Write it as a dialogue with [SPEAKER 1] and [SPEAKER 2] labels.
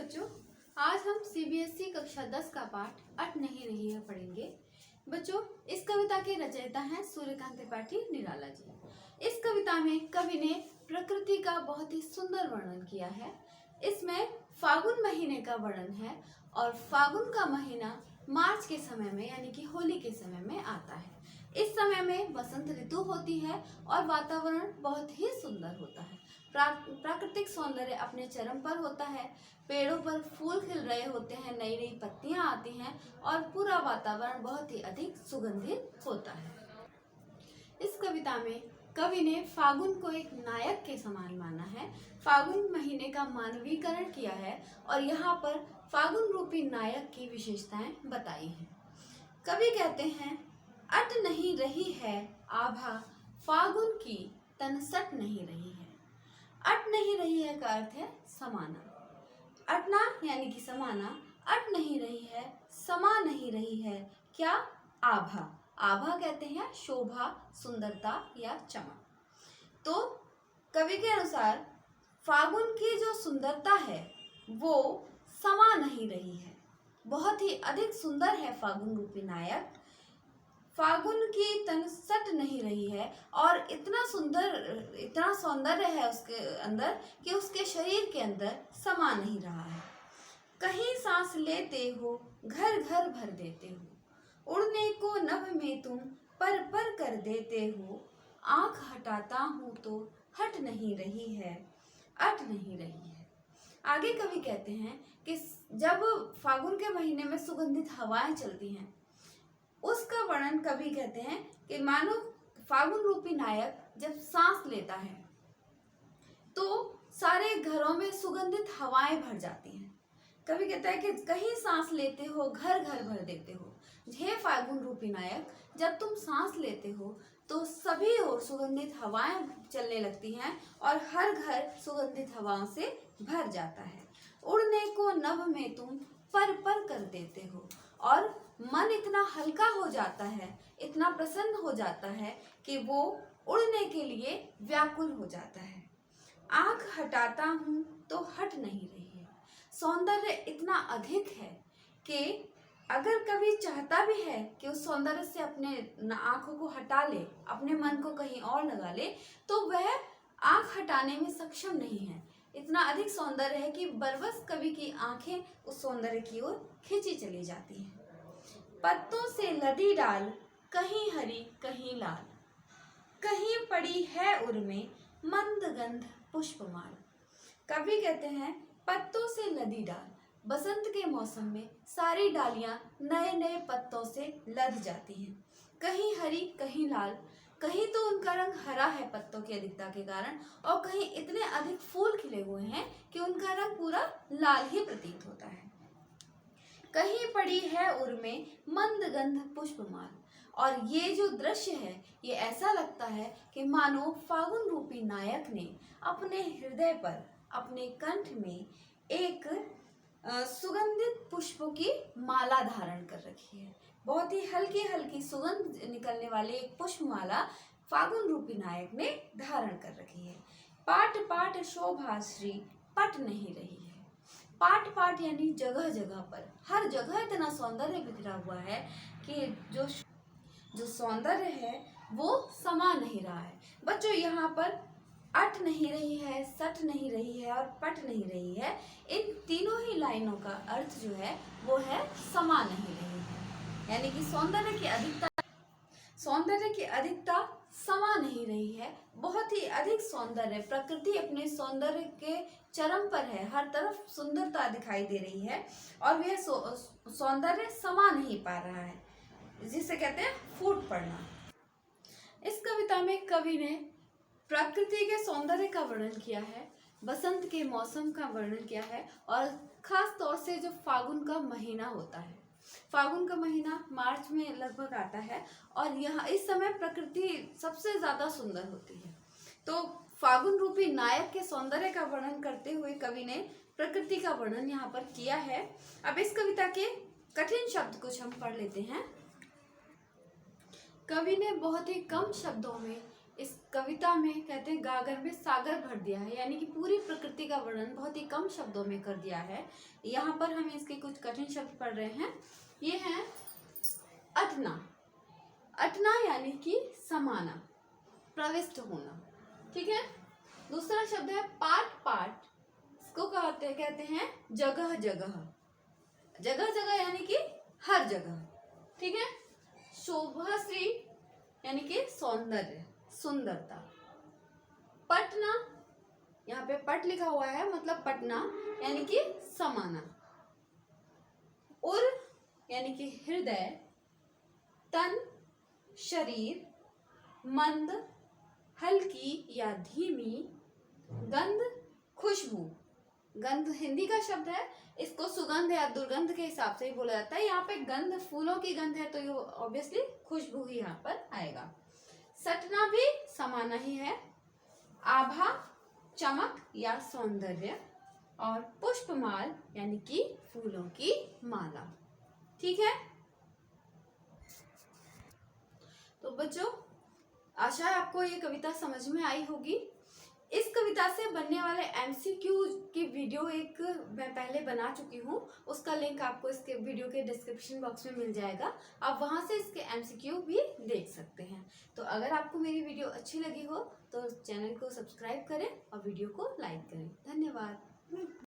[SPEAKER 1] बच्चों, आज हम सीबीएसई कक्षा 10 का पाठ अट नहीं रही है पढ़ेंगे। बच्चों, इस कविता के रचयिता हैं सूर्यकांत त्रिपाठी निराला जी। इस कविता में कवि ने प्रकृति का बहुत ही सुंदर वर्णन किया है। इसमें फागुन महीने का वर्णन है और फागुन का महीना मार्च के समय में यानी कि होली के समय में आता है। इस समय में बसंत ऋतु होती है और वातावरण बहुत ही सुंदर होता है। प्राकृतिक सौंदर्य अपने चरम पर होता है। पेड़ों पर फूल खिल रहे होते हैं, नई नई पत्तियां आती हैं और पूरा वातावरण बहुत ही अधिक सुगंधित होता है। इस कविता में कवि ने फागुन को एक नायक के समान माना है। फागुन महीने का मानवीकरण किया है और यहाँ पर फागुन रूपी नायक की विशेषताएं बताई हैं। कवि कहते हैं, अट नहीं रही है आभा फागुन की तन सट नहीं रही है। अट नहीं रही है का अर्थ है समाना। अटना यानी कि समाना, अट नहीं रही है, समा नहीं रही है। क्या? आभा। आभा कहते हैं शोभा, सुंदरता या चमक। तो कवि के अनुसार फागुन की जो सुंदरता है वो समा नहीं रही है। बहुत ही अधिक सुंदर है फागुन रूपी नायक। फागुन की तन सट नहीं रही है और इतना सुंदर, इतना सौंदर्य है उसके अंदर कि उसके शरीर के अंदर समा नहीं रहा है। कहीं सांस लेते हो, घर घर भर देते हो, उड़ने को नभ में तुम पर कर देते हो। आंख हटाता हूँ तो हट नहीं रही है, अट नहीं रही है। आगे कवि कहते हैं कि जब फागुन के महीने में सुगंधित हवाएं चलती हैं, उसका वर्णन कवि कहते हैं कि मानो फागुन रूपी नायक जब सांस लेता है तो सारे घरों में सुगंधित हवाएं भर जाती हैं। कवि कहता है कि कहीं सांस लेते हो, घर घर भर देते हो। हे फागुन रूपी नायक, जब तुम सांस लेते हो तो सभी ओर सुगंधित हवाएं चलने लगती हैं और हर घर सुगंधित हवाओं से भर जाता है। उड़ने को नभ में तुम पर कर देते हो और मन इतना हल्का हो जाता है, इतना प्रसन्न हो जाता है कि वो उड़ने के लिए व्याकुल हो जाता है। आंख हटाता हूँ तो हट नहीं रही है। सौंदर्य इतना अधिक है कि अगर कवि चाहता भी है कि उस सौंदर्य से अपने आंखों को हटा ले, अपने मन को कहीं और लगा ले, तो वह आंख हटाने में सक्षम नहीं है। इतना अधिक सौंदर्य है कि बरबस कवि की आंखें उस सौंदर्य की ओर खींची चली जाती हैं। पत्तों से लदी डाल, कहीं हरी कहीं लाल, कहीं पड़ी है उर्मे मंद गंध पुष्पमाल। कवि कहते हैं, पत्तों से लदी डाल, बसंत के मौसम में सारी डालियां नए नए पत्तों से लद जाती हैं। कहीं हरी कहीं लाल, कहीं तो उनका रंग हरा है पत्तों की अधिकता के कारण और कहीं इतने अधिक फूल खिले हुए हैं कि उनका रंग पूरा लाल ही प्रतीत होता है। कहीं पड़ी है उर्मे मंद गंध पुष्पमाल। और ये जो दृश्य है ये ऐसा लगता है कि मानो फागुन रूपी नायक ने अपने हृदय पर, अपने कंठ में एक सुगंधित पुष्पों की माला धारण कर रखी है। बहुत ही हल्की हल्की सुगंध निकलने वाली एक पुष्पमाला फागुन रूपी नायक ने धारण कर रखी है। पाट पाट शोभाश्री पट नहीं रही है। पाट पाट यानी जगह जगह पर, हर जगह इतना सौंदर्य बिखरा हुआ है कि जो सौंदर्य है वो समा नहीं रहा है। बच्चों, यहाँ पर अट नहीं रही है, सट नहीं रही है और पट नहीं रही है, इन तीनों ही लाइनों का अर्थ जो है वो है समा नहीं रही है। यानी कि सौंदर्य की अधिकता समा नहीं रही है। बहुत ही अधिक सौंदर्य, प्रकृति अपने सौंदर्य के चरम पर है, हर तरफ सुंदरता दिखाई दे रही है और वह सौंदर्य समा नहीं पा रहा है, जिसे कहते हैं फूट पड़ना। इस कविता में कवि ने प्रकृति के सौंदर्य का वर्णन किया है, बसंत के मौसम का वर्णन किया है और खास तौर से जो फागुन का महीना होता है, फागुन का महीना मार्च में लगभग आता है और यहाँ इस समय प्रकृति सबसे ज्यादा सुंदर होती है। तो फागुन रूपी नायक के सौंदर्य का वर्णन करते हुए कवि ने प्रकृति का वर्णन यहाँ पर किया है। अब इस कविता के कठिन शब्द कुछ हम पढ़ लेते हैं। कवि ने बहुत ही कम शब्दों में इस कविता में कहते हैं गागर में सागर भर दिया है, यानी कि पूरी प्रकृति का वर्णन बहुत ही कम शब्दों में कर दिया है। यहाँ पर हम इसके कुछ कठिन शब्द पढ़ रहे हैं। ये हैं अटना। अटना यानी कि समाना, प्रविष्ट होना। ठीक है। दूसरा शब्द है पाट पाट। इसको कहते हैं जगह जगह। जगह जगह यानी कि हर जगह। ठीक है। शोभाश्री यानी कि सौंदर्य, सुंदरता। पटना, यहाँ पे पट लिखा हुआ है, मतलब पटना यानी कि समाना। उर यानी कि हृदय, तन शरीर, मंद हल्की या धीमी, गंध खुशबू। गंध हिंदी का शब्द है, इसको सुगंध या दुर्गंध के हिसाब से ही बोला जाता है। यहाँ पे गंध फूलों की गंध है तो ये ऑब्वियसली खुशबू ही यहाँ पर आएगा। सटना भी समाना ही है। आभा चमक या सौंदर्य, और पुष्पमाल यानी कि फूलों की माला। ठीक है। तो बच्चों, आशा है आपको ये कविता समझ में आई होगी। इस कविता से बनने वाले एमसीक्यू की वीडियो एक मैं पहले बना चुकी हूँ, उसका लिंक आपको इसके वीडियो के डिस्क्रिप्शन बॉक्स में मिल जाएगा। आप वहां से इसके एमसीक्यू भी देख सकते हैं। तो अगर आपको मेरी वीडियो अच्छी लगी हो तो चैनल को सब्सक्राइब करें और वीडियो को लाइक करें। धन्यवाद।